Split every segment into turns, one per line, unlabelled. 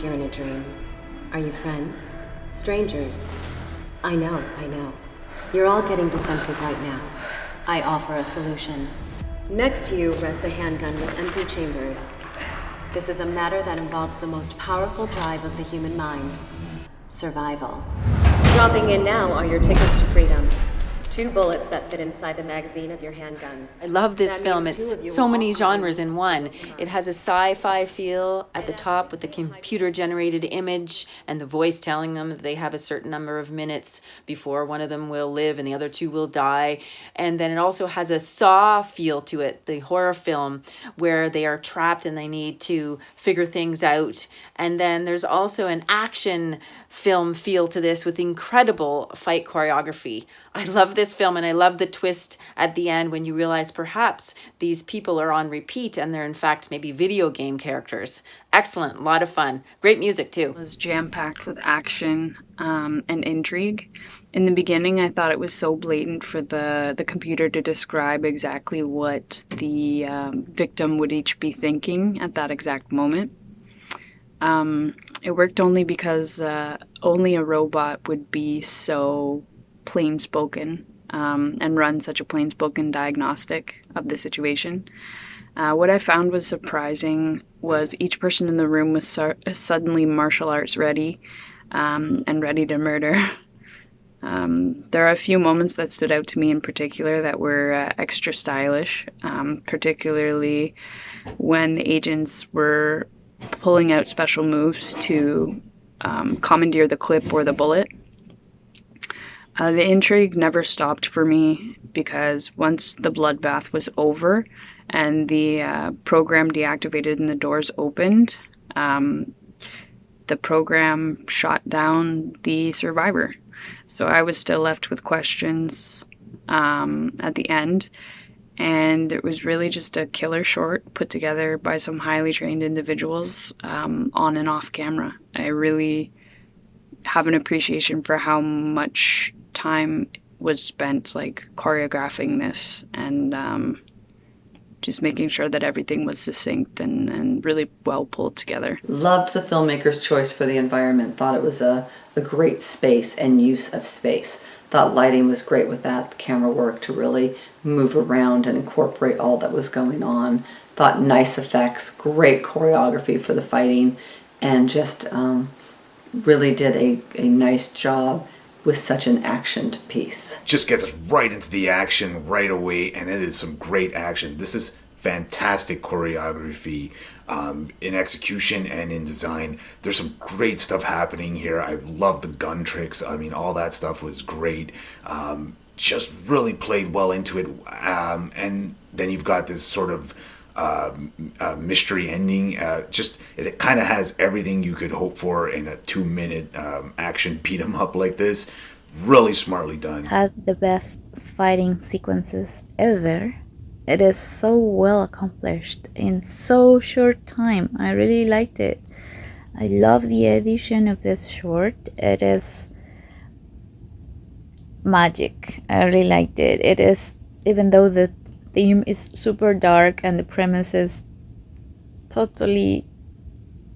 like you're in a dream. Are you friends? Strangers? I know. You're all getting defensive right now. I offer a solution. Next to you rests a handgun with empty chambers. This is a matter that involves the most powerful drive of the human mind. Survival. Dropping in now are your tickets to freedom. 2 bullets that fit inside the magazine of your handguns.
I love this
That
film.
means 2
It's
of you
so
will
many
also
genres
be
in one. It has a sci-fi feel at the top with the computer-generated image and the voice telling them that they have a certain number of minutes before one of them will live and the other 2 will die. And then it also has a Saw feel to it, the horror film, where they are trapped and they need to figure things out. And then there's also an action film feel to this with incredible fight choreography. I love this film, and I love the twist at the end when you realize perhaps these people are on repeat and they're in fact maybe video game characters. Excellent, a lot of fun. Great music too.
It was jam-packed with action and intrigue. In the beginning, I thought it was so blatant for the computer to describe exactly what the victim would each be thinking at that exact moment. It worked only because only a robot would be so plain-spoken and run such a plain-spoken diagnostic of the situation. What I found was surprising was each person in the room was suddenly martial arts ready and ready to murder. There are a few moments that stood out to me in particular that were extra stylish, particularly when the agents were pulling out special moves to commandeer the clip or the bullet. The intrigue never stopped for me because once the bloodbath was over and the program deactivated and the doors opened, the program shot down the survivor. So I was still left with questions at the end. And it was really just a killer short put together by some highly trained individuals on and off camera. I really have an appreciation for how much time was spent like choreographing this and just making sure that everything was succinct and really well pulled together.
Loved the filmmaker's choice for the environment. Thought it was a great space and use of space. Thought lighting was great with that. The camera work to really move around and incorporate all that was going on. Thought nice effects, great choreography for the fighting, and just really did a nice job with such an actioned piece.
Just gets us right into the action right away, and it is some great action. This is fantastic choreography in execution and in design. There's some great stuff happening here. I love the gun tricks. I mean, all that stuff was great. Just really played well into it. And then you've got this sort of mystery ending. It kind of has everything you could hope for in a 2-minute action beat 'em up like this. Really smartly done.
Had the best fighting sequences ever. It is so well accomplished in so short time. I really liked it. I love the edition of this short. It is magic. I really liked it. It is, even though the theme is super dark and the premise is totally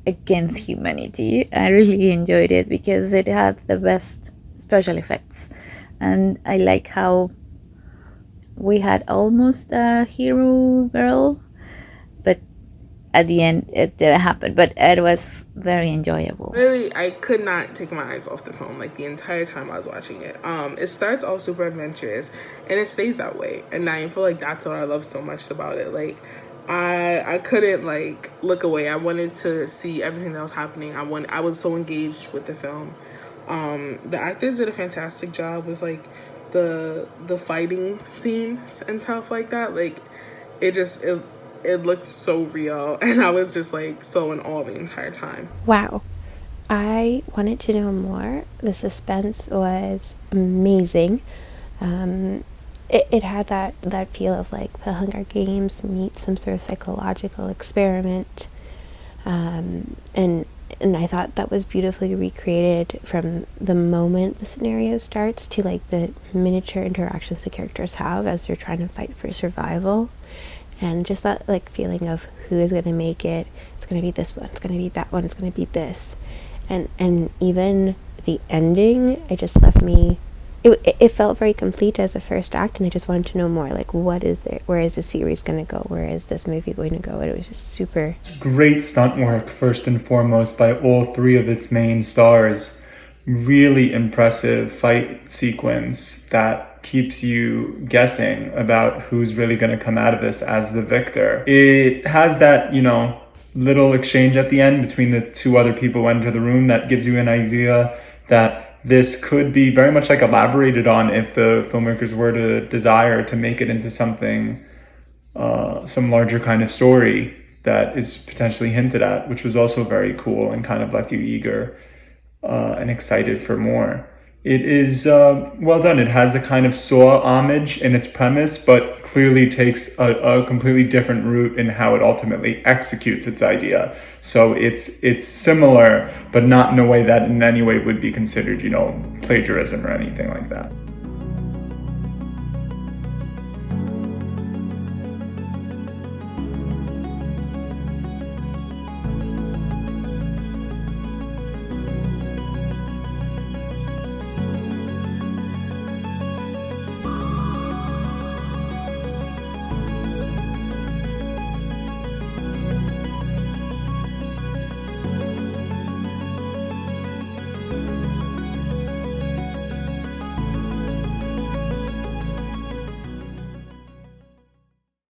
against humanity, I really enjoyed it because it had the best special effects. And I like how we had almost a hero girl, but at the end it didn't happen, but it was very enjoyable.
Really, I could not take my eyes off the film like the entire time I was watching it. It starts all super adventurous and it stays that way, and I feel like that's what I love so much about it. Like I couldn't like look away. I wanted to see everything that was happening. I was so engaged with the film. The actors did a fantastic job with like the fighting scenes and stuff like that. Like it looked so real, and I was just like so in awe the entire time.
Wow, I wanted to know more. The suspense was amazing. It had that feel of like the Hunger Games meet some sort of psychological experiment, and I thought that was beautifully recreated from the moment the scenario starts to like the miniature interactions the characters have as they're trying to fight for survival. And just that like feeling of who is going to make it. It's going to be this one, it's going to be that one, it's going to be this. And even the ending, it just left me, it felt very complete as a first act, and I just wanted to know more. Like, what is it? Where is the series going to go? Where is this movie going to go? And it was just super.
Great stunt work, first and foremost, by all three of its main stars. Really impressive fight sequence that keeps you guessing about who's really going to come out of this as the victor. It has that, little exchange at the end between the two other people who enter the room that gives you an idea that this could be very much like elaborated on if the filmmakers were to desire to make it into something, some larger kind of story that is potentially hinted at, which was also very cool and kind of left you eager and excited for more. It is well done. It has a kind of Saw homage in its premise, but clearly takes a completely different route in how it ultimately executes its idea. So it's similar, but not in a way that in any way would be considered, plagiarism or anything like that.